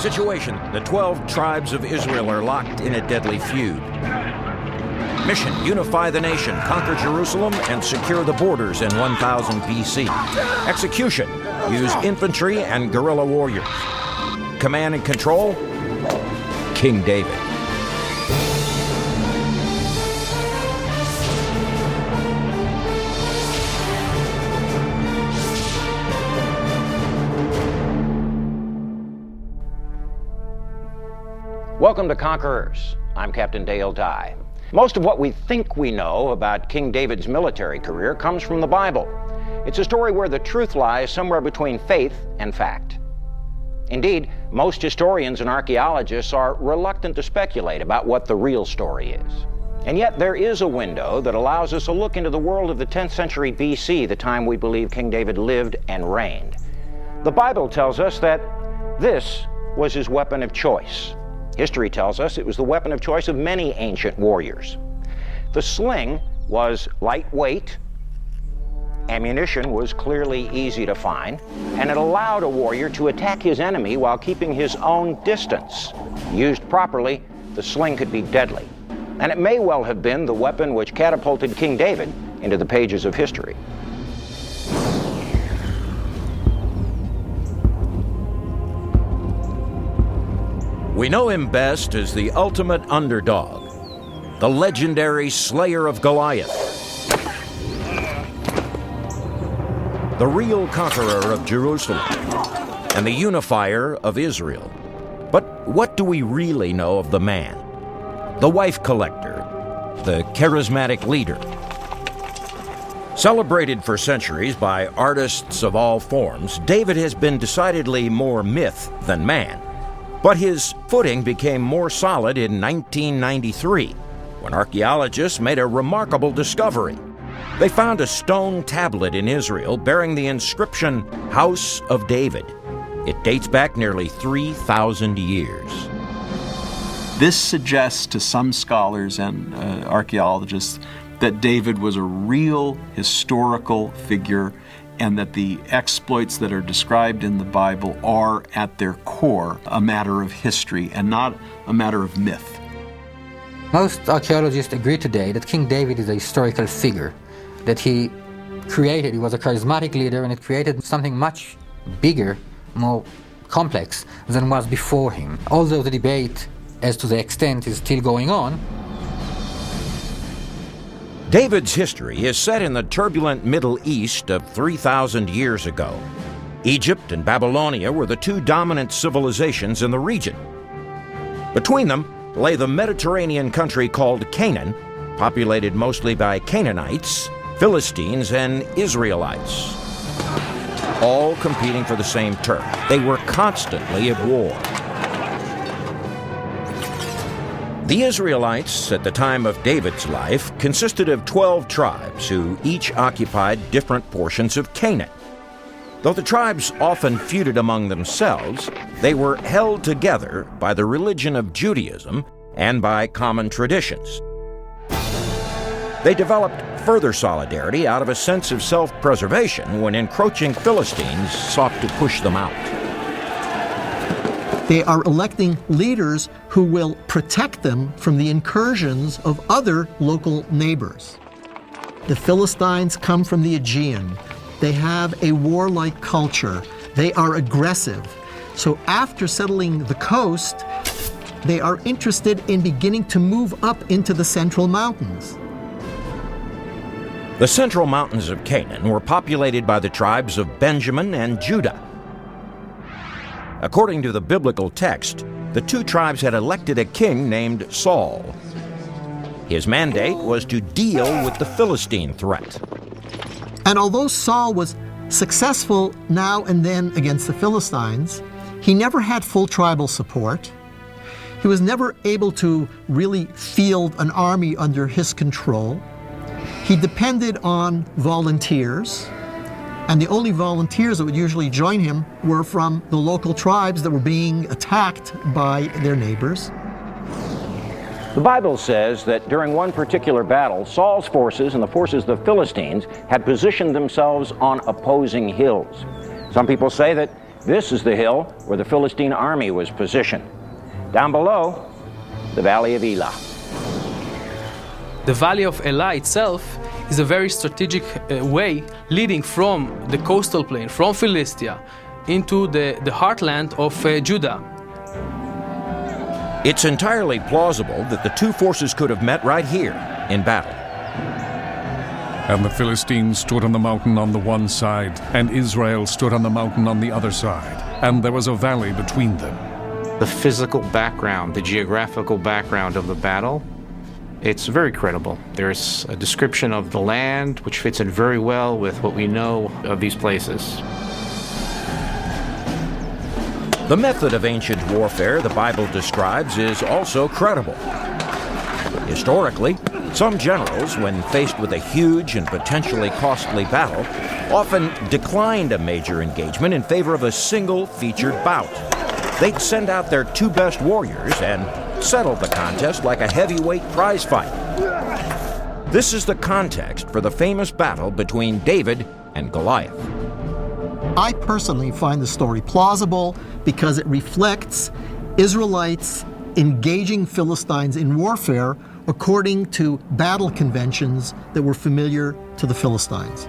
Situation: the 12 tribes of Israel are locked in a deadly feud. Mission: unify the nation, conquer Jerusalem, and secure the borders in 1000 BC. Execution: use infantry and guerrilla warriors. Command and control: King David. Welcome to Conquerors. I'm Captain Dale Dye. Most of what we think we know about King David's military career comes from the Bible. It's a story where the truth lies somewhere between faith and fact. Indeed, most historians and archaeologists are reluctant to speculate about what the real story is. And yet there is a window that allows us a look into the world of the 10th century BC, the time we believe King David lived and reigned. The Bible tells us that this was his weapon of choice. History tells us it was the weapon of choice of many ancient warriors. The sling was lightweight, ammunition was clearly easy to find, and it allowed a warrior to attack his enemy while keeping his own distance. Used properly, the sling could be deadly, and it may well have been the weapon which catapulted King David into the pages of history. We know him best as the ultimate underdog, the legendary slayer of Goliath, the real conqueror of Jerusalem, and the unifier of Israel. But what do we really know of the man? The wife collector, the charismatic leader. Celebrated for centuries by artists of all forms, David has been decidedly more myth than man. But his footing became more solid in 1993, when archaeologists made a remarkable discovery. They found a stone tablet in Israel bearing the inscription, House of David. It dates back nearly 3,000 years. This suggests to some scholars and archaeologists that David was a real historical figure, and that the exploits that are described in the Bible are, at their core, a matter of history and not a matter of myth. Most archaeologists agree today that King David is a historical figure, that he was a charismatic leader, and it created something much bigger, more complex than was before him. Although the debate as to the extent is still going on, David's history is set in the turbulent Middle East of 3,000 years ago. Egypt and Babylonia were the two dominant civilizations in the region. Between them lay the Mediterranean country called Canaan, populated mostly by Canaanites, Philistines, and Israelites, all competing for the same turf. They were constantly at war. The Israelites, at the time of David's life, consisted of 12 tribes who each occupied different portions of Canaan. Though the tribes often feuded among themselves, they were held together by the religion of Judaism and by common traditions. They developed further solidarity out of a sense of self-preservation when encroaching Philistines sought to push them out. They are electing leaders who will protect them from the incursions of other local neighbors. The Philistines come from the Aegean. They have a warlike culture. They are aggressive. So after settling the coast, they are interested in beginning to move up into the Central Mountains. The Central Mountains of Canaan were populated by the tribes of Benjamin and Judah. According to the biblical text, the two tribes had elected a king named Saul. His mandate was to deal with the Philistine threat. And although Saul was successful now and then against the Philistines, he never had full tribal support. He was never able to really field an army under his control. He depended on volunteers, and the only volunteers that would usually join him were from the local tribes that were being attacked by their neighbors. The Bible says that during one particular battle, Saul's forces and the forces of the Philistines had positioned themselves on opposing hills. Some people say that This is the hill where the Philistine army was positioned. Down below, the Valley of Elah. The Valley of Elah itself is a very strategic way leading from the coastal plain, from Philistia, into the heartland of Judah. It's entirely plausible that the two forces could have met right here in battle. And the Philistines stood on the mountain on the one side, and Israel stood on the mountain on the other side, and there was a valley between them. The physical background, the geographical background of the battle, it's very credible. There's a description of the land which fits in very well with what we know of these places. The method of ancient warfare the Bible describes is also credible. Historically, some generals, when faced with a huge and potentially costly battle, often declined a major engagement in favor of a single featured bout. They'd send out their two best warriors and settle the contest like a heavyweight prize fight. This is the context for the famous battle between David and Goliath. I personally find the story plausible because it reflects Israelites engaging Philistines in warfare according to battle conventions that were familiar to the Philistines.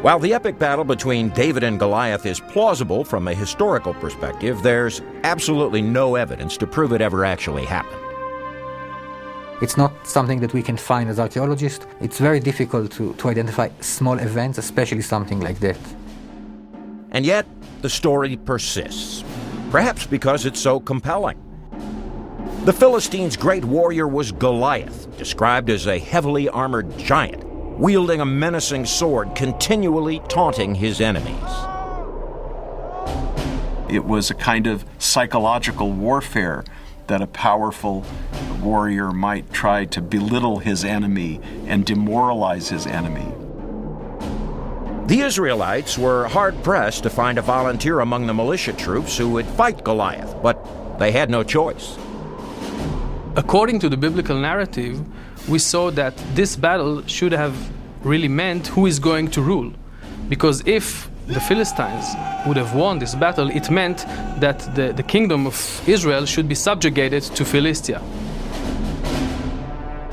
While the epic battle between David and Goliath is plausible from a historical perspective, there's absolutely no evidence to prove it ever actually happened. It's not something that we can find as archaeologists. It's very difficult to identify small events, especially something like that. And yet, the story persists, perhaps because it's so compelling. The Philistines' great warrior was Goliath, described as a heavily armored giant, wielding a menacing sword, continually taunting his enemies. It was a kind of psychological warfare that a powerful warrior might try to belittle his enemy and demoralize his enemy. The Israelites were hard-pressed to find a volunteer among the militia troops who would fight Goliath, but they had no choice. According to the biblical narrative, we saw that this battle should have really meant who is going to rule. Because if the Philistines would have won this battle, it meant that the kingdom of Israel should be subjugated to Philistia.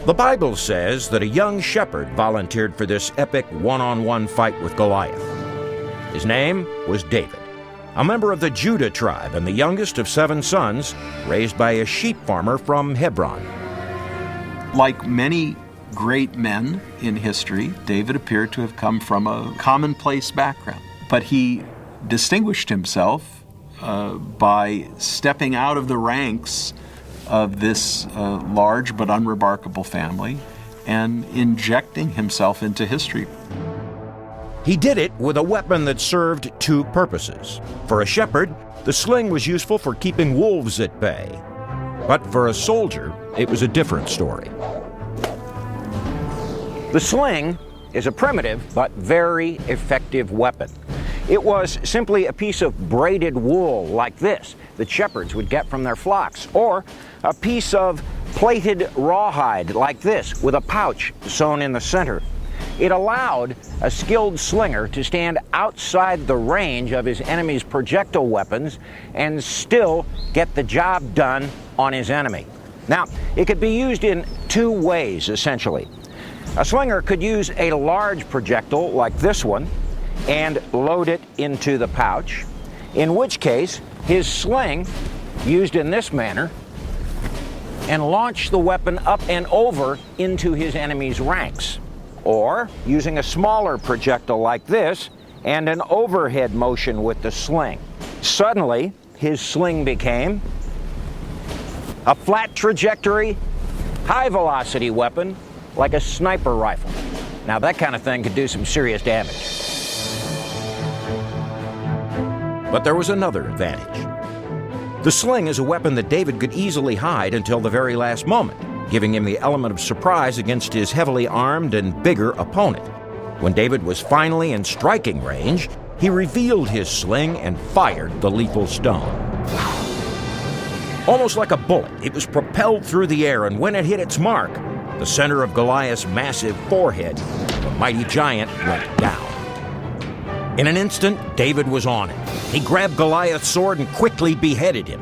The Bible says that a young shepherd volunteered for this epic one-on-one fight with Goliath. His name was David, a member of the Judah tribe and the youngest of 7 sons, raised by a sheep farmer from Hebron. Like many great men in history, David appeared to have come from a commonplace background. But he distinguished himself by stepping out of the ranks of this large but unremarkable family and injecting himself into history. He did it with a weapon that served 2 purposes. For a shepherd, the sling was useful for keeping wolves at bay. But for a soldier, it was a different story. The sling is a primitive but very effective weapon. It was simply a piece of braided wool like this that shepherds would get from their flocks, or a piece of plaited rawhide like this with a pouch sewn in the center. It allowed a skilled slinger to stand outside the range of his enemy's projectile weapons and still get the job done on his enemy. Now, it could be used in 2 ways, essentially. A slinger could use a large projectile like this one and load it into the pouch, in which case his sling, used in this manner, and launch the weapon up and over into his enemy's ranks. Or using a smaller projectile like this and an overhead motion with the sling. Suddenly, his sling became a flat trajectory, high velocity weapon like a sniper rifle. Now that kind of thing could do some serious damage. But there was another advantage. The sling is a weapon that David could easily hide until the very last moment, giving him the element of surprise against his heavily armed and bigger opponent. When David was finally in striking range, he revealed his sling and fired the lethal stone. Almost like a bullet, it was propelled through the air, and when it hit its mark, the center of Goliath's massive forehead, the mighty giant went down. In an instant, David was on it. He grabbed Goliath's sword and quickly beheaded him.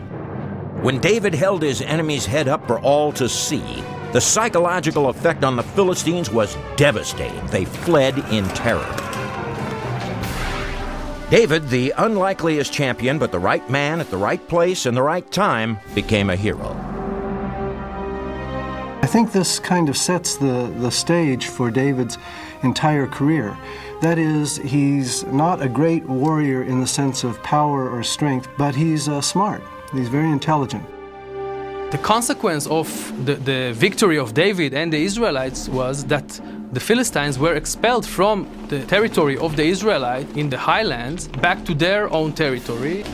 When David held his enemy's head up for all to see, the psychological effect on the Philistines was devastating. They fled in terror. David, the unlikeliest champion, but the right man at the right place in the right time, became a hero. I think this kind of sets the stage for David's entire career. That is, he's not a great warrior in the sense of power or strength, but he's smart. He's very intelligent. The consequence of the victory of David and the Israelites was that the Philistines were expelled from the territory of the Israelites in the highlands back to their own territory.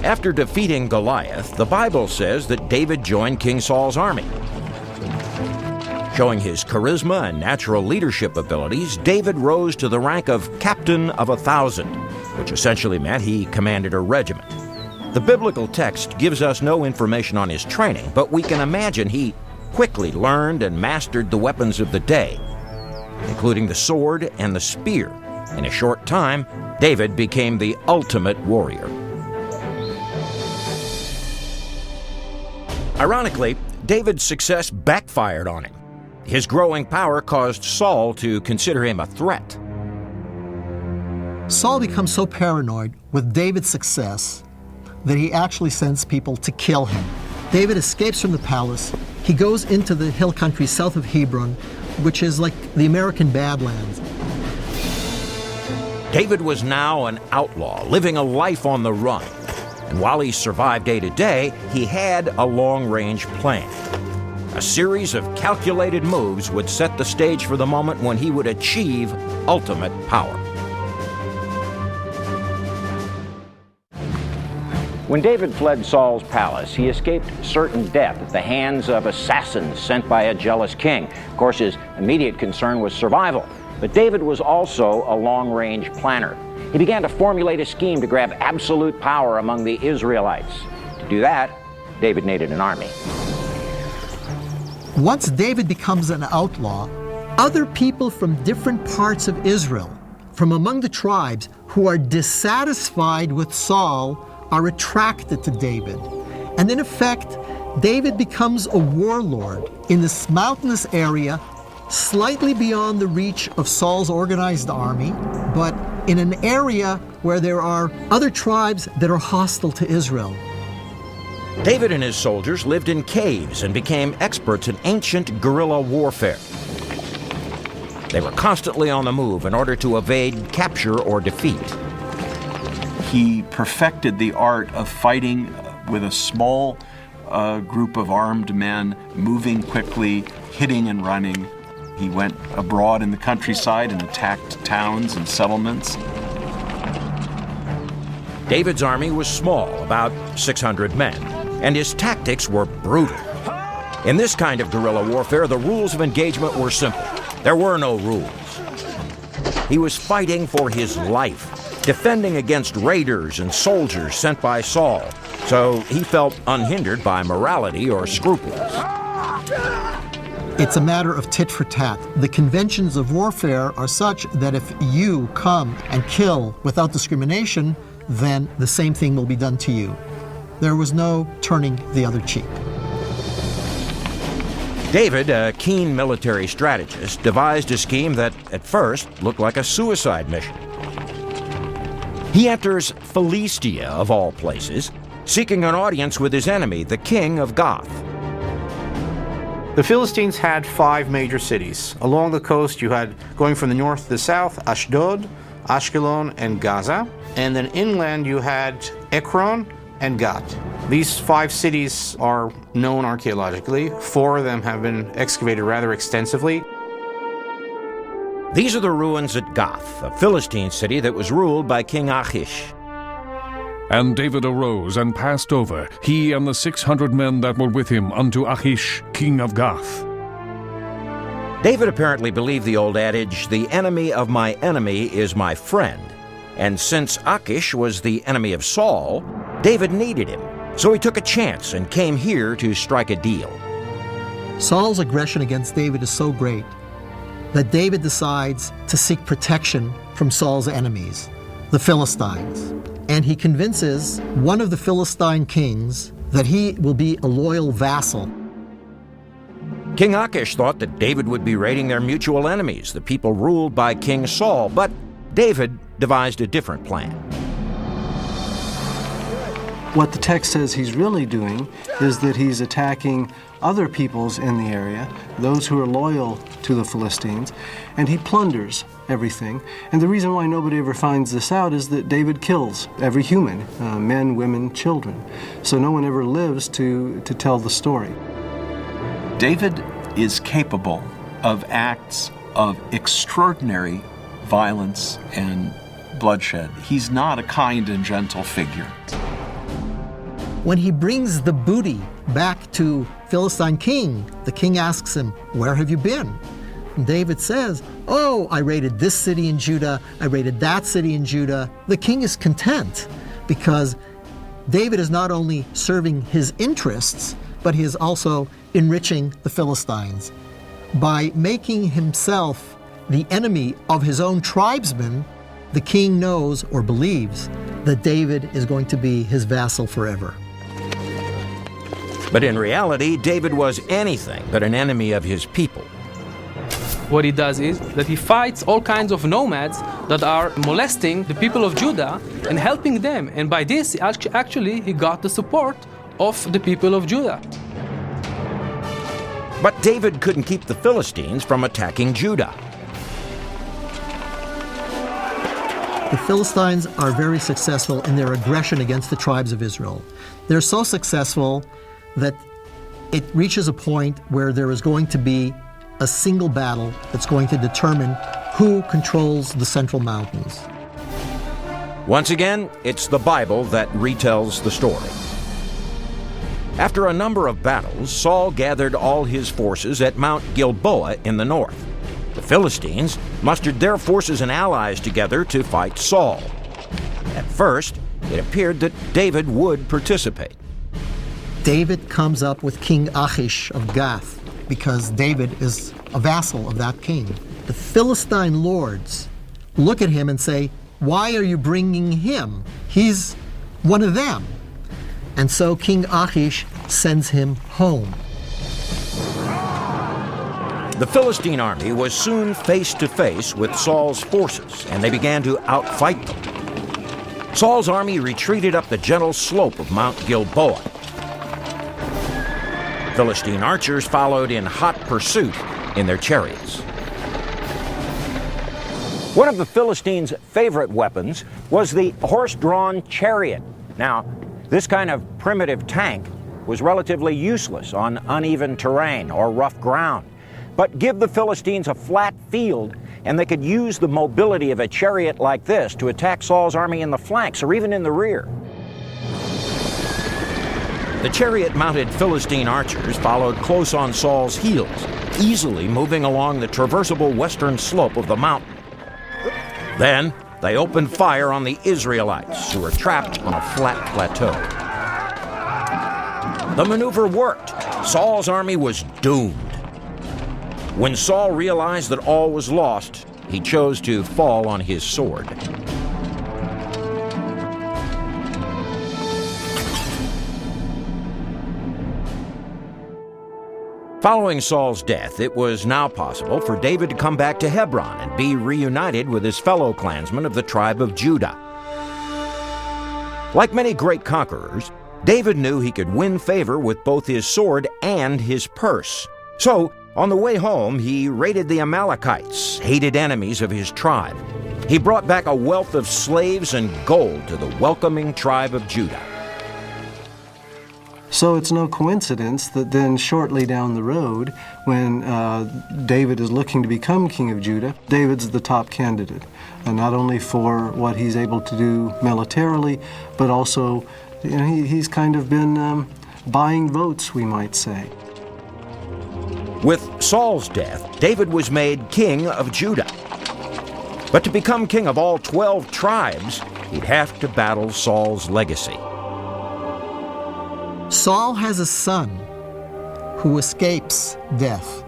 After defeating Goliath, the Bible says that David joined King Saul's army. Showing his charisma and natural leadership abilities, David rose to the rank of captain of 1,000, which essentially meant he commanded a regiment. The biblical text gives us no information on his training, but we can imagine he quickly learned and mastered the weapons of the day, including the sword and the spear. In a short time, David became the ultimate warrior. Ironically, David's success backfired on him. His growing power caused Saul to consider him a threat. Saul becomes so paranoid with David's success that he actually sends people to kill him. David escapes from the palace. He goes into the hill country south of Hebron, which is like the American Badlands. David was now an outlaw, living a life on the run. And while he survived day to day, he had a long-range plan. A series of calculated moves would set the stage for the moment when he would achieve ultimate power. When David fled Saul's palace, he escaped certain death at the hands of assassins sent by a jealous king. Of course, his immediate concern was survival, but David was also a long-range planner. He began to formulate a scheme to grab absolute power among the Israelites. To do that, David needed an army. Once David becomes an outlaw, other people from different parts of Israel, from among the tribes who are dissatisfied with Saul, are attracted to David. And in effect, David becomes a warlord in this mountainous area, slightly beyond the reach of Saul's organized army, but in an area where there are other tribes that are hostile to Israel. David and his soldiers lived in caves and became experts in ancient guerrilla warfare. They were constantly on the move in order to evade capture or defeat. He perfected the art of fighting with a small group of armed men, moving quickly, hitting and running. He went abroad in the countryside and attacked towns and settlements. David's army was small, about 600 men, and his tactics were brutal. In this kind of guerrilla warfare, the rules of engagement were simple. There were no rules. He was fighting for his life, defending against raiders and soldiers sent by Saul, so he felt unhindered by morality or scruples. It's a matter of tit for tat. The conventions of warfare are such that if you come and kill without discrimination, then the same thing will be done to you. There was no turning the other cheek. David, a keen military strategist, devised a scheme that at first looked like a suicide mission. He enters Philistia, of all places, seeking an audience with his enemy, the king of Gath. The Philistines had 5 major cities. Along the coast, you had, going from the north to the south, Ashdod, Ashkelon, and Gaza. And then inland, you had Ekron and Gath. These 5 cities are known archaeologically. 4 of them have been excavated rather extensively. These are the ruins at Gath, a Philistine city that was ruled by King Achish. And David arose and passed over, he and the 600 men that were with him, unto Achish, king of Gath. David apparently believed the old adage, "The enemy of my enemy is my friend." And since Achish was the enemy of Saul, David needed him. So he took a chance and came here to strike a deal. Saul's aggression against David is so great that David decides to seek protection from Saul's enemies, the Philistines. And he convinces one of the Philistine kings that he will be a loyal vassal. King Achish thought that David would be raiding their mutual enemies, the people ruled by King Saul, but David devised a different plan. What the text says he's really doing is that he's attacking other peoples in the area, those who are loyal to the Philistines, and he plunders everything. And the reason why nobody ever finds this out is that David kills every human, men, women, children. So no one ever lives to tell the story. David is capable of acts of extraordinary violence and bloodshed. He's not a kind and gentle figure. When he brings the booty back to Philistine king, the king asks him, "Where have you been?" And David says, "Oh, I raided this city in Judah, I raided that city in Judah." The king is content because David is not only serving his interests, but he is also enriching the Philistines. By making himself the enemy of his own tribesmen, the king knows or believes that David is going to be his vassal forever. But in reality, David was anything but an enemy of his people. What he does is that he fights all kinds of nomads that are molesting the people of Judah and helping them. And by this, actually, he got the support of the people of Judah. But David couldn't keep the Philistines from attacking Judah. The Philistines are very successful in their aggression against the tribes of Israel. They're so successful that it reaches a point where there is going to be a single battle that's going to determine who controls the Central Mountains. Once again, it's the Bible that retells the story. After a number of battles, Saul gathered all his forces at Mount Gilboa in the north. The Philistines mustered their forces and allies together to fight Saul. At first, it appeared that David would participate. David comes up with King Achish of Gath because David is a vassal of that king. The Philistine lords look at him and say, "Why are you bringing him? He's one of them." And so King Achish sends him home. The Philistine army was soon face to face with Saul's forces, and they began to outfight them. Saul's army retreated up the gentle slope of Mount Gilboa. Philistine archers followed in hot pursuit in their chariots. One of the Philistines' favorite weapons was the horse-drawn chariot. Now, this kind of primitive tank was relatively useless on uneven terrain or rough ground. But give the Philistines a flat field, and they could use the mobility of a chariot like this to attack Saul's army in the flanks or even in the rear. The chariot-mounted Philistine archers followed close on Saul's heels, easily moving along the traversable western slope of the mountain. Then, they opened fire on the Israelites, who were trapped on a flat plateau. The maneuver worked. Saul's army was doomed. When Saul realized that all was lost, he chose to fall on his sword. Following Saul's death, it was now possible for David to come back to Hebron and be reunited with his fellow clansmen of the tribe of Judah. Like many great conquerors, David knew he could win favor with both his sword and his purse. So, on the way home, he raided the Amalekites, hated enemies of his tribe. He brought back a wealth of slaves and gold to the welcoming tribe of Judah. So it's no coincidence that then shortly down the road, when David is looking to become king of Judah, David's the top candidate, not only for what he's able to do militarily, but also he's kind of been buying votes, we might say. With Saul's death, David was made king of Judah. But to become king of all 12 tribes, he'd have to battle Saul's legacy. Saul has a son who escapes death.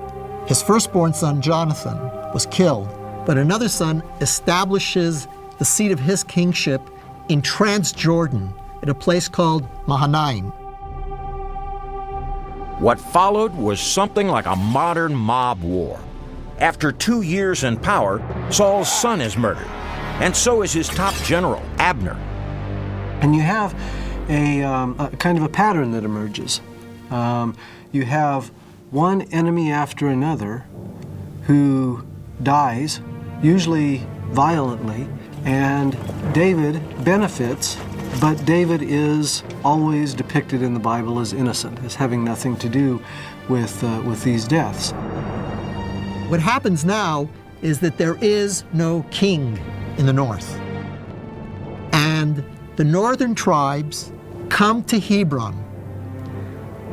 His firstborn son, Jonathan, was killed, but another son establishes the seat of his kingship in Transjordan at a place called Mahanaim. What followed was something like a modern mob war. After 2 years in power, Saul's son is murdered, and so is his top general, Abner. And you have a kind of a pattern that emerges. You have one enemy after another who dies, usually violently, and David benefits, but David is always depicted in the Bible as innocent, as having nothing to do with these deaths. What happens now is that there is no king in the north. And the northern tribes come to Hebron,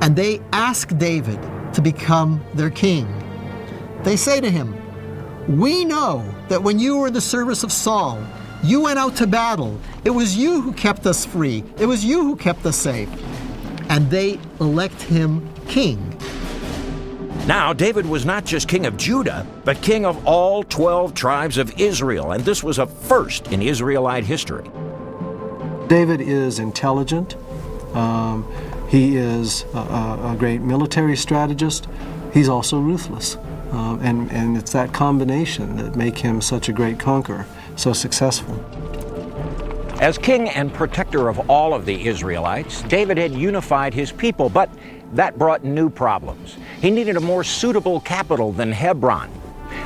and they ask David to become their king. They say to him, "We know that when you were in the service of Saul, you went out to battle. It was you who kept us free. It was you who kept us safe." And they elect him king. Now, David was not just king of Judah, but king of all 12 tribes of Israel, and this was a first in Israelite history. David is intelligent. He is a great military strategist. He's also ruthless. And it's that combination that make him such a great conqueror, so successful. As king and protector of all of the Israelites, David had unified his people, but that brought new problems. He needed a more suitable capital than Hebron,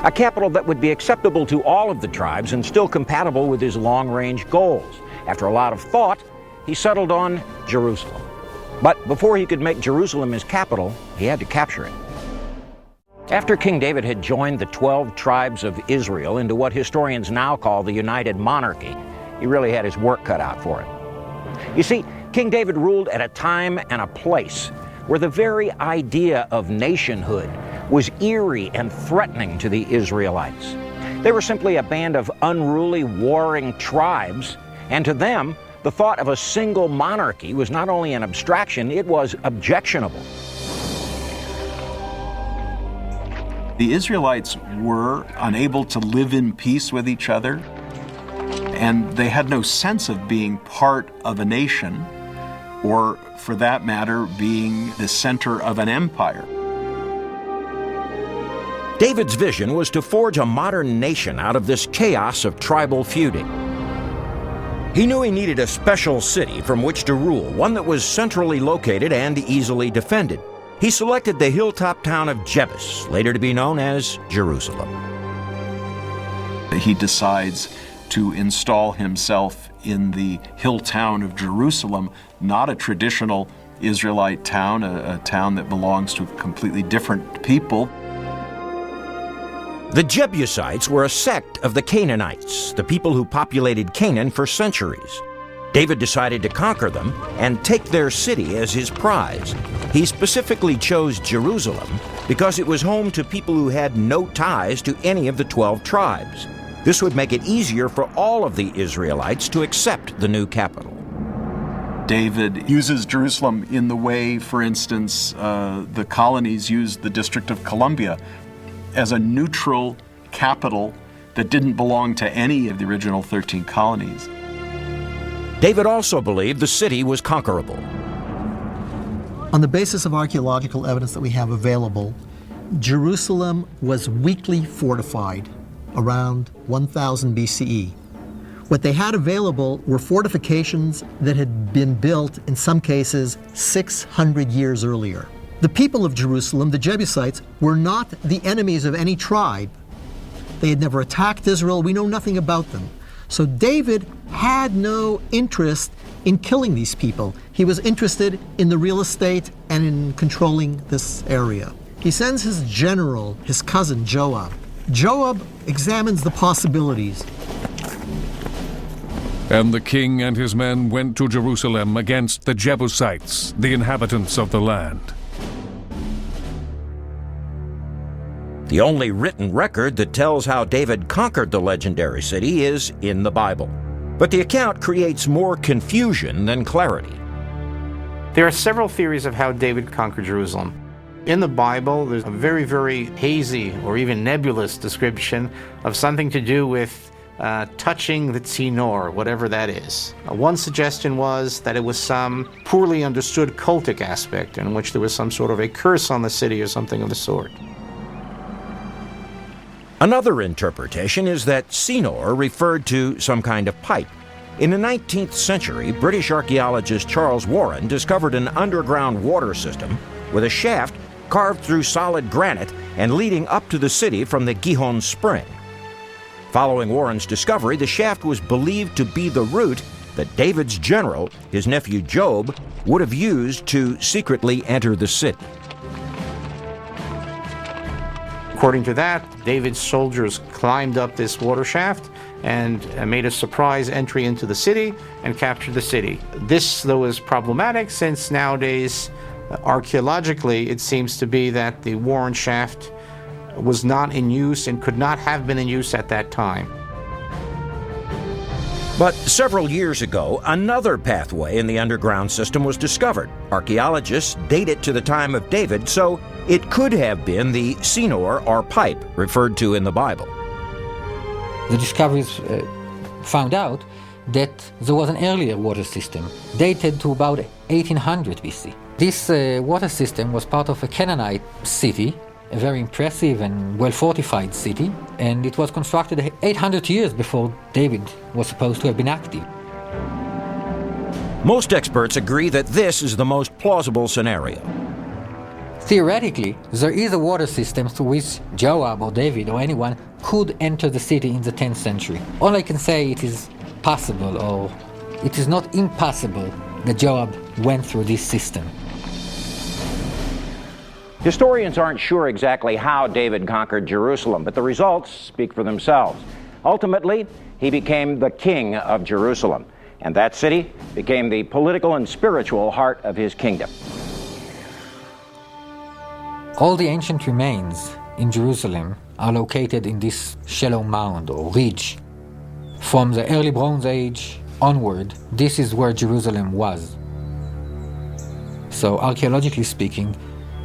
a capital that would be acceptable to all of the tribes and still compatible with his long-range goals. After a lot of thought, he settled on Jerusalem. But before he could make Jerusalem his capital, he had to capture it. After King David had joined the 12 tribes of Israel into what historians now call the United Monarchy, he really had his work cut out for him. You see, King David ruled at a time and a place where the very idea of nationhood was eerie and threatening to the Israelites. They were simply a band of unruly, warring tribes, and to them, the thought of a single monarchy was not only an abstraction, it was objectionable. The Israelites were unable to live in peace with each other, and they had no sense of being part of a nation, or for that matter, being the center of an empire. David's vision was to forge a modern nation out of this chaos of tribal feuding. He knew he needed a special city from which to rule, one that was centrally located and easily defended. He selected the hilltop town of Jebus, later to be known as Jerusalem. He decides to install himself in the hill town of Jerusalem, not a traditional Israelite town, a town that belongs to completely different people. The Jebusites were a sect of the Canaanites, the people who populated Canaan for centuries. David decided to conquer them and take their city as his prize. He specifically chose Jerusalem because it was home to people who had no ties to any of the 12 tribes. This would make it easier for all of the Israelites to accept the new capital. David uses Jerusalem in the way, for instance, the colonies used the District of Columbia as a neutral capital that didn't belong to any of the original 13 colonies. David also believed the city was conquerable. On the basis of archaeological evidence that we have available, Jerusalem was weakly fortified around 1000 BCE. What they had available were fortifications that had been built, in some cases, 600 years earlier. The people of Jerusalem, the Jebusites, were not the enemies of any tribe. They had never attacked Israel. We know nothing about them. So David had no interest in killing these people. He was interested in the real estate and in controlling this area. He sends his general, his cousin Joab. Joab examines the possibilities. And the king and his men went to Jerusalem against the Jebusites, the inhabitants of the land. The only written record that tells how David conquered the legendary city is in the Bible. But the account creates more confusion than clarity. There are several theories of how David conquered Jerusalem. In the Bible, there's a very, very hazy or even nebulous description of something to do with touching the tzinor, whatever that is. One suggestion was that it was some poorly understood cultic aspect in which there was some sort of a curse on the city or something of the sort. Another interpretation is that tzinor referred to some kind of pipe. In the 19th century, British archaeologist Charles Warren discovered an underground water system with a shaft carved through solid granite and leading up to the city from the Gihon Spring. Following Warren's discovery, the shaft was believed to be the route that David's general, his nephew Job, would have used to secretly enter the city. According to that, David's soldiers climbed up this water shaft and made a surprise entry into the city and captured the city. This, though, is problematic since nowadays, archaeologically, it seems to be that the Warren shaft was not in use and could not have been in use at that time. But several years ago, another pathway in the underground system was discovered. Archaeologists date it to the time of David, so it could have been the tzinor or pipe referred to in the Bible. The discoveries found out that there was an earlier water system, dated to about 1800 BC. This water system was part of a Canaanite city, a very impressive and well-fortified city, and it was constructed 800 years before David was supposed to have been active. Most experts agree that this is the most plausible scenario. Theoretically, there is a water system through which Joab or David or anyone could enter the city in the 10th century. All I can say it is possible, or it is not impossible, that Joab went through this system. Historians aren't sure exactly how David conquered Jerusalem, but the results speak for themselves. Ultimately, he became the king of Jerusalem, and that city became the political and spiritual heart of his kingdom. All the ancient remains in Jerusalem are located in this shallow mound or ridge. From the early Bronze Age onward, this is where Jerusalem was. So archaeologically speaking,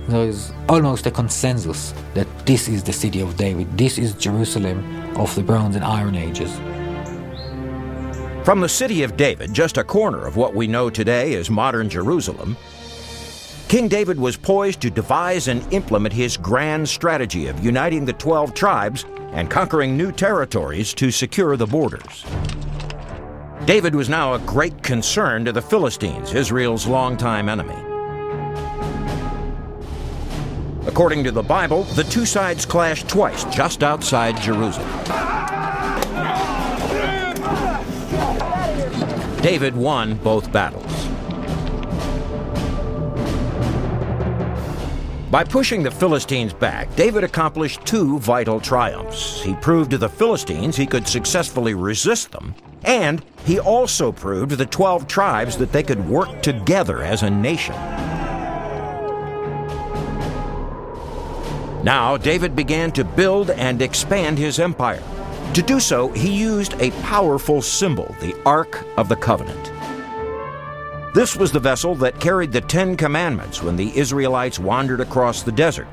there is almost a consensus that this is the city of David. This is Jerusalem of the Bronze and Iron Ages. From the city of David, just a corner of what we know today as modern Jerusalem, King David was poised to devise and implement his grand strategy of uniting the 12 tribes and conquering new territories to secure the borders. David was now a great concern to the Philistines, Israel's longtime enemy. According to the Bible, the two sides clashed twice just outside Jerusalem. David won both battles. By pushing the Philistines back, David accomplished two vital triumphs. He proved to the Philistines he could successfully resist them, and he also proved to the 12 tribes that they could work together as a nation. Now, David began to build and expand his empire. To do so, he used a powerful symbol, the Ark of the Covenant. This was the vessel that carried the 10 Commandments when the Israelites wandered across the desert.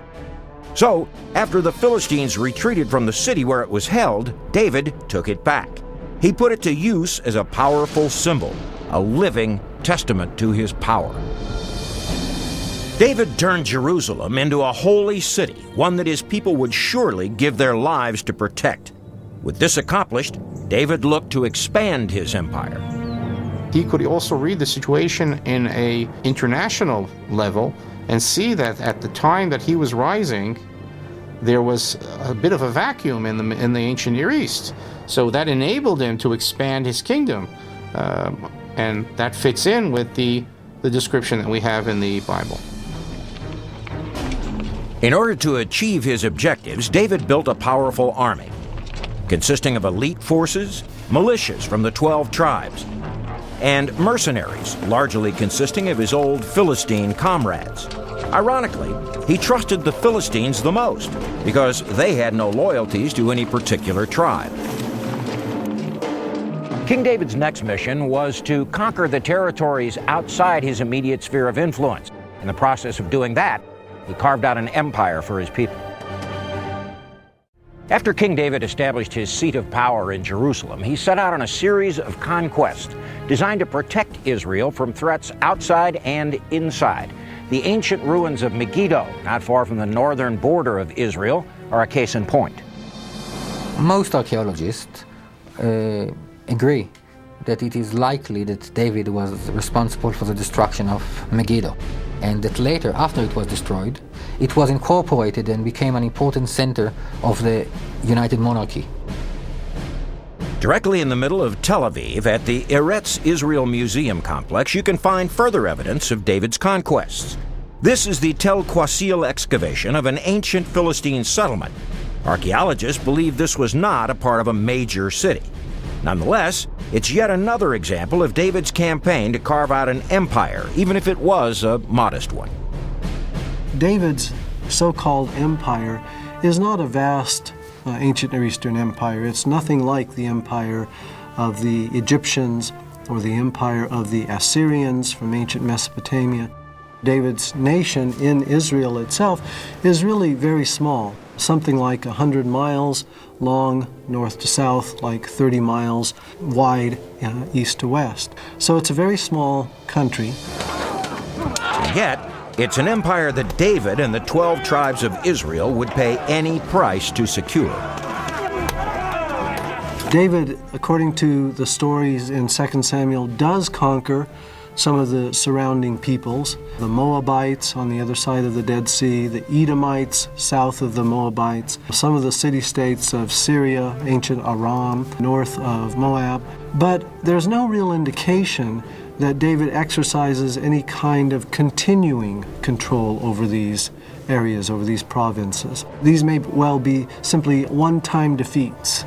So, after the Philistines retreated from the city where it was held, David took it back. He put it to use as a powerful symbol, a living testament to his power. David turned Jerusalem into a holy city, one that his people would surely give their lives to protect. With this accomplished, David looked to expand his empire. He could also read the situation in an international level and see that at the time that he was rising, there was a bit of a vacuum in the ancient Near East. So that enabled him to expand his kingdom. And that fits in with the description that we have in the Bible. In order to achieve his objectives, David built a powerful army, consisting of elite forces, militias from the 12 tribes, and mercenaries, largely consisting of his old Philistine comrades. Ironically, he trusted the Philistines the most because they had no loyalties to any particular tribe. King David's next mission was to conquer the territories outside his immediate sphere of influence. In the process of doing that, He carved out an empire for his people. After King David established his seat of power in Jerusalem, he set out on a series of conquests designed to protect Israel from threats outside and inside. The ancient ruins of Megiddo, not far from the northern border of Israel, are a case in point. Most archaeologists agree that it is likely that David was responsible for the destruction of Megiddo, and that later, after it was destroyed, it was incorporated and became an important center of the United Monarchy. Directly in the middle of Tel Aviv, at the Eretz Israel Museum complex, you can find further evidence of David's conquests. This is the Tel Quasil excavation of an ancient Philistine settlement. Archaeologists believe this was not a part of a major city. Nonetheless, it's yet another example of David's campaign to carve out an empire, even if it was a modest one. David's so-called empire is not a vast ancient Near Eastern empire. It's nothing like the empire of the Egyptians or the empire of the Assyrians from ancient Mesopotamia. David's nation in Israel itself is really very small, something like 100 miles long north to south, like 30 miles wide east to west. So it's a very small country. And yet, it's an empire that David and the 12 tribes of Israel would pay any price to secure. David, according to the stories in 2 Samuel, does conquer some of the surrounding peoples, the Moabites on the other side of the Dead Sea, the Edomites south of the Moabites, some of the city-states of Syria, ancient Aram, north of Moab. But there's no real indication that David exercises any kind of continuing control over these areas, over these provinces. These may well be simply one-time defeats.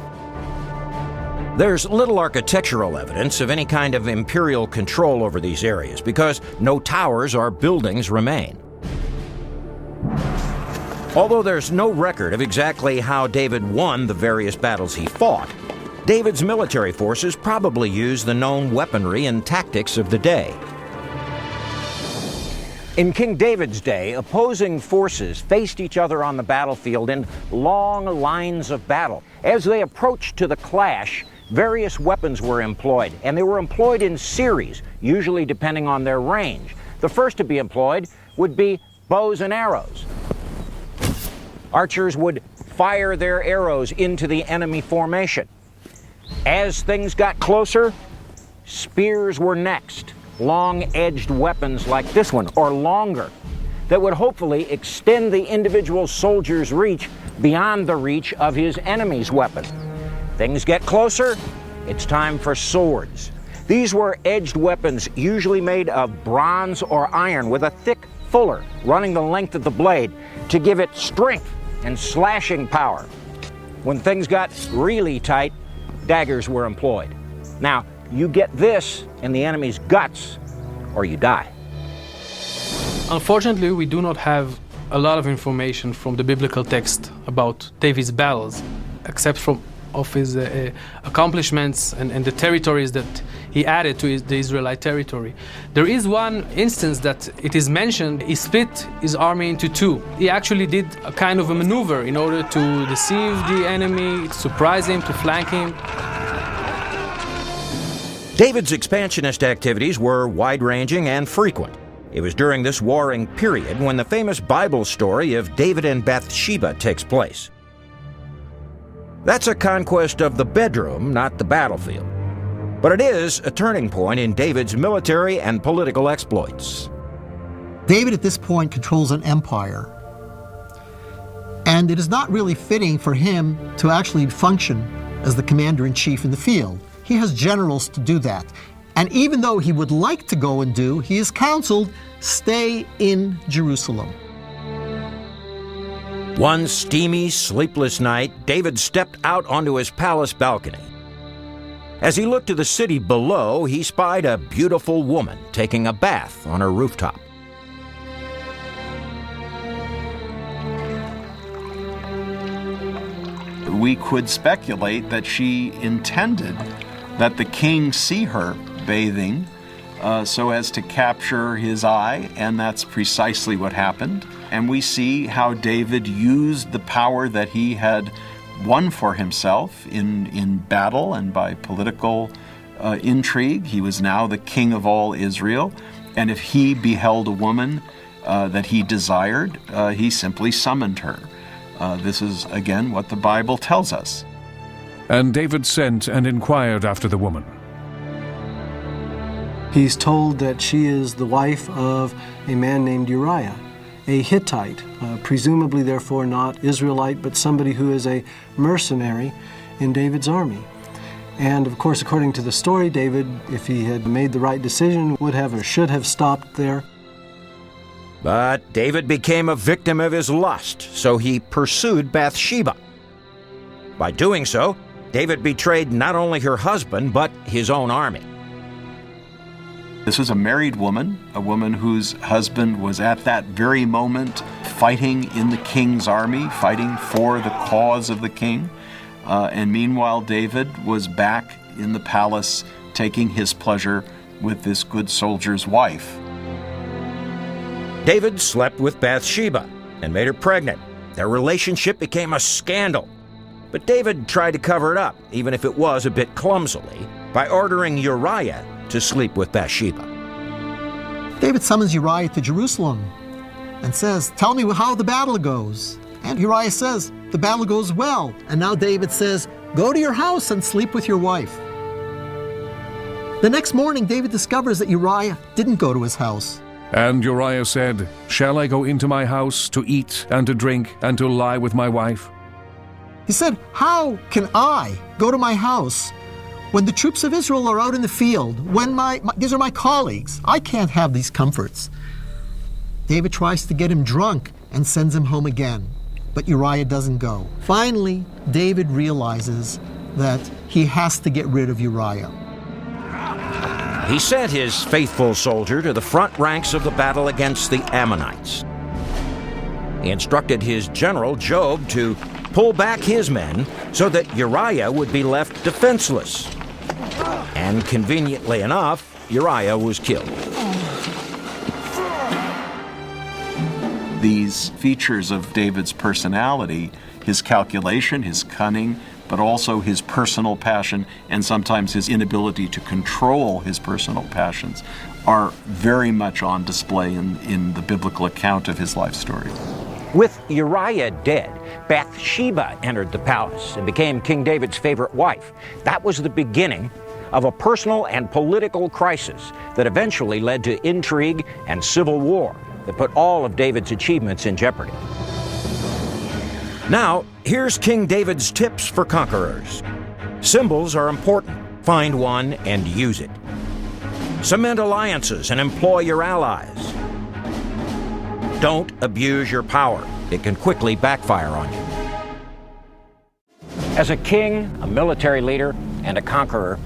There's little architectural evidence of any kind of imperial control over these areas because no towers or buildings remain. Although there's no record of exactly how David won the various battles he fought, David's military forces probably used the known weaponry and tactics of the day. In King David's day, opposing forces faced each other on the battlefield in long lines of battle. As they approached to the clash, various weapons were employed, and they were employed in series, usually depending on their range. The first to be employed would be bows and arrows. Archers would fire their arrows into the enemy formation. As things got closer, spears were next, long-edged weapons like this one, or longer, that would hopefully extend the individual soldier's reach beyond the reach of his enemy's weapon. Things get closer, it's time for swords. These were edged weapons usually made of bronze or iron with a thick fuller running the length of the blade to give it strength and slashing power. When things got really tight, daggers were employed. Now, you get this in the enemy's guts, or you die. Unfortunately, we do not have a lot of information from the biblical text about David's battles, except of his accomplishments and the territories that he added to the Israelite territory. There is one instance that it is mentioned, he split his army into two. He actually did a kind of a maneuver in order to deceive the enemy, to surprise him, to flank him. David's expansionist activities were wide-ranging and frequent. It was during this warring period when the famous Bible story of David and Bathsheba takes place. That's a conquest of the bedroom, not the battlefield. But it is a turning point in David's military and political exploits. David at this point controls an empire. And it is not really fitting for him to actually function as the commander-in-chief in the field. He has generals to do that. And even though he would like to go and do, he is counseled, stay in Jerusalem. One steamy, sleepless night, David stepped out onto his palace balcony. As he looked to the city below, he spied a beautiful woman taking a bath on her rooftop. We could speculate that she intended that the king see her bathing so as to capture his eye, and that's precisely what happened. And we see how David used the power that he had won for himself in battle and by political intrigue. He was now the king of all Israel, and if he beheld a woman that he desired, he simply summoned her. This is, again, what the Bible tells us. And David sent and inquired after the woman. He's told that she is the wife of a man named Uriah, a Hittite, presumably therefore not Israelite, but somebody who is a mercenary in David's army. And of course, according to the story, David, if he had made the right decision, would have or should have stopped there. But David became a victim of his lust, so he pursued Bathsheba. By doing so, David betrayed not only her husband, but his own army. This was a married woman, a woman whose husband was at that very moment fighting in the king's army, fighting for the cause of the king. And meanwhile, David was back in the palace taking his pleasure with this good soldier's wife. David slept with Bathsheba and made her pregnant. Their relationship became a scandal. But David tried to cover it up, even if it was a bit clumsily, by ordering Uriah to sleep with Bathsheba. David summons Uriah to Jerusalem and says, "Tell me how the battle goes." And Uriah says, "The battle goes well." And now David says, "Go to your house and sleep with your wife." The next morning, David discovers that Uriah didn't go to his house. And Uriah said, "Shall I go into my house to eat and to drink and to lie with my wife?" He said, "How can I go to my house when the troops of Israel are out in the field, when these are my colleagues? I can't have these comforts." David tries to get him drunk and sends him home again, but Uriah doesn't go. Finally, David realizes that he has to get rid of Uriah. He sent his faithful soldier to the front ranks of the battle against the Ammonites. He instructed his general, Joab, to pull back his men so that Uriah would be left defenseless. And conveniently enough, Uriah was killed. These features of David's personality, his calculation, his cunning, but also his personal passion and sometimes his inability to control his personal passions, are very much on display in the biblical account of his life story. With Uriah dead, Bathsheba entered the palace and became King David's favorite wife. That was the beginning of a personal and political crisis that eventually led to intrigue and civil war that put all of David's achievements in jeopardy. Now, here's King David's tips for conquerors. Symbols are important. Find one and use it. Cement alliances and employ your allies. Don't abuse your power. It can quickly backfire on you. As a king, a military leader, and a conqueror,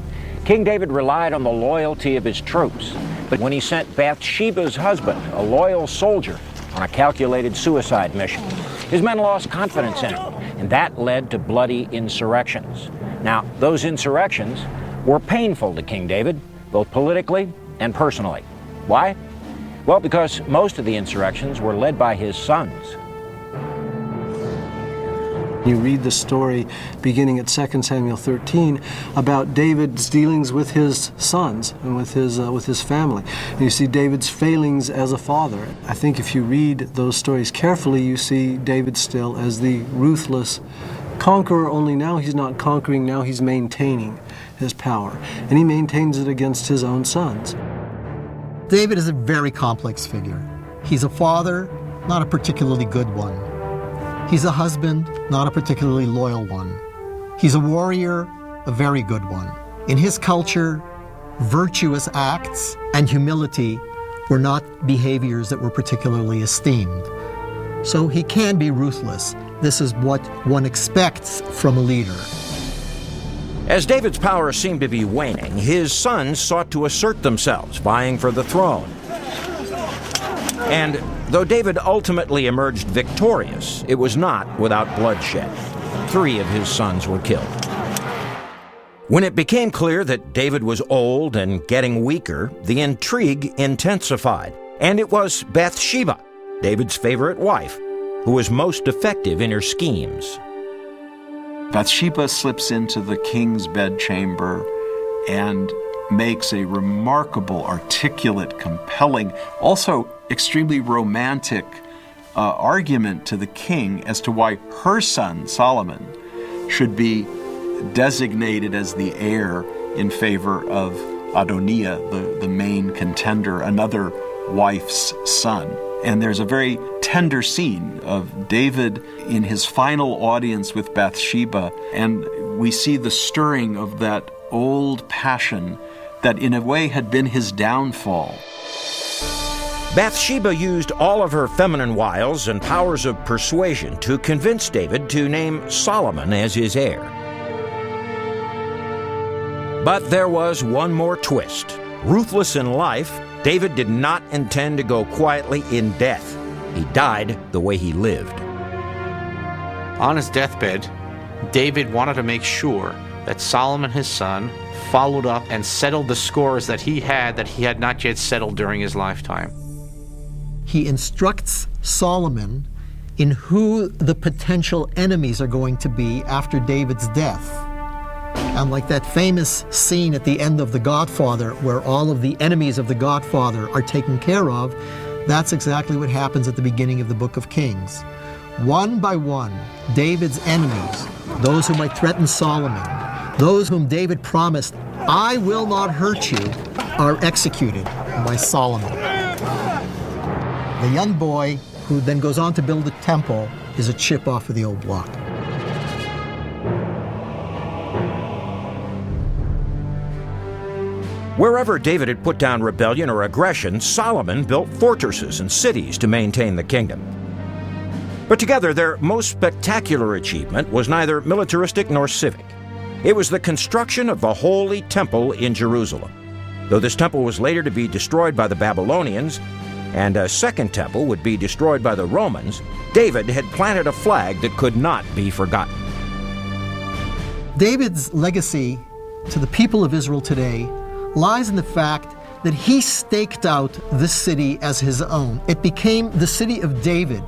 King David relied on the loyalty of his troops. But when he sent Bathsheba's husband, a loyal soldier, on a calculated suicide mission, his men lost confidence in him, and that led to bloody insurrections. Now, those insurrections were painful to King David, both politically and personally. Why? Well, because most of the insurrections were led by his sons. You read the story beginning at 2 Samuel 13 about David's dealings with his sons and with his family. And you see David's failings as a father. I think if you read those stories carefully, you see David still as the ruthless conqueror, only now he's not conquering, now he's maintaining his power. And he maintains it against his own sons. David is a very complex figure. He's a father, not a particularly good one. He's a husband, not a particularly loyal one. He's a warrior, a very good one. In his culture, virtuous acts and humility were not behaviors that were particularly esteemed. So he can be ruthless. This is what one expects from a leader. As David's power seemed to be waning, his sons sought to assert themselves, vying for the throne. And though David ultimately emerged victorious, it was not without bloodshed. 3 of his sons were killed. When it became clear that David was old and getting weaker, the intrigue intensified, and it was Bathsheba, David's favorite wife, who was most effective in her schemes. Bathsheba slips into the king's bedchamber and makes a remarkable, articulate, compelling, also extremely romantic argument to the king as to why her son, Solomon, should be designated as the heir in favor of Adoniah, the main contender, another wife's son. And there's a very tender scene of David in his final audience with Bathsheba, and we see the stirring of that old passion that in a way had been his downfall. Bathsheba used all of her feminine wiles and powers of persuasion to convince David to name Solomon as his heir. But there was one more twist. Ruthless in life, David did not intend to go quietly in death. He died the way he lived. On his deathbed, David wanted to make sure that Solomon, his son, followed up and settled the scores that he had not yet settled during his lifetime. He instructs Solomon in who the potential enemies are going to be after David's death. And like that famous scene at the end of The Godfather, where all of the enemies of The Godfather are taken care of, that's exactly what happens at the beginning of the book of Kings. One by one, David's enemies, those who might threaten Solomon, those whom David promised, "I will not hurt you," are executed by Solomon. The young boy, who then goes on to build a temple, is a chip off of the old block. Wherever David had put down rebellion or aggression, Solomon built fortresses and cities to maintain the kingdom. But together, their most spectacular achievement was neither militaristic nor civic. It was the construction of the Holy Temple in Jerusalem. Though this temple was later to be destroyed by the Babylonians, and a second temple would be destroyed by the Romans, David had planted a flag that could not be forgotten. David's legacy to the people of Israel today lies in the fact that he staked out this city as his own. It became the city of David,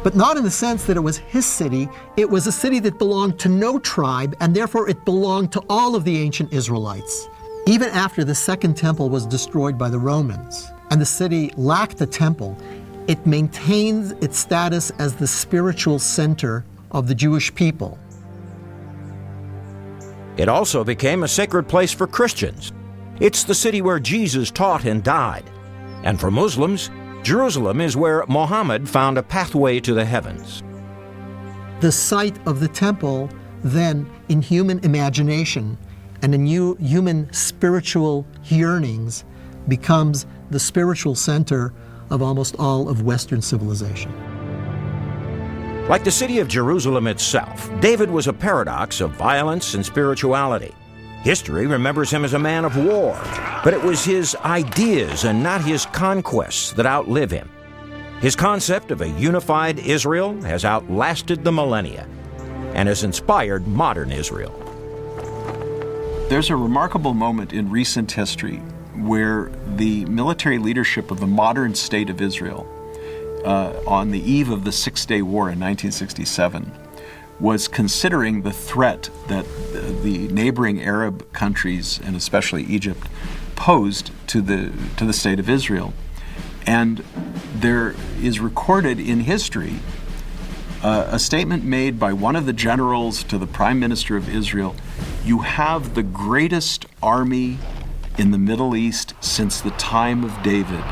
but not in the sense that it was his city. It was a city that belonged to no tribe, and therefore it belonged to all of the ancient Israelites. Even after the second temple was destroyed by the Romans, and the city lacked a temple, it maintains its status as the spiritual center of the Jewish people. It also became a sacred place for Christians. It's the city where Jesus taught and died. And for Muslims, Jerusalem is where Muhammad found a pathway to the heavens. The site of the temple, then, in human imagination and in human spiritual yearnings, becomes the spiritual center of almost all of Western civilization. Like the city of Jerusalem itself, David was a paradox of violence and spirituality. History remembers him as a man of war, but it was his ideas and not his conquests that outlive him. His concept of a unified Israel has outlasted the millennia and has inspired modern Israel. There's a remarkable moment in recent history where the military leadership of the modern state of Israel, on the eve of the Six-Day War in 1967, was considering the threat that the neighboring Arab countries, and especially Egypt, posed to the state of Israel. And there is recorded in history a statement made by one of the generals to the Prime Minister of Israel: "You have the greatest army in the Middle East since the time of David.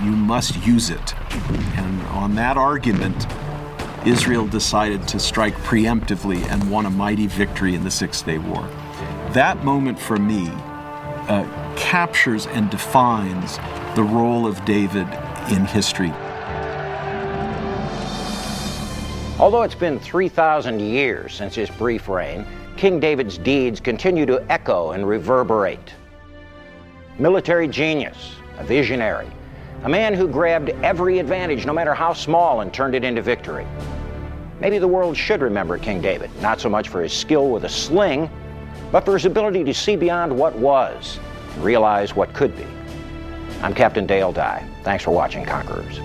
You must use it." And on that argument, Israel decided to strike preemptively and won a mighty victory in the Six-Day War. That moment for me captures and defines the role of David in history. Although it's been 3,000 years since his brief reign, King David's deeds continue to echo and reverberate. Military genius, a visionary, a man who grabbed every advantage, no matter how small, and turned it into victory. Maybe the world should remember King David, not so much for his skill with a sling, but for his ability to see beyond what was and realize what could be. I'm Captain Dale Dye. Thanks for watching, Conquerors.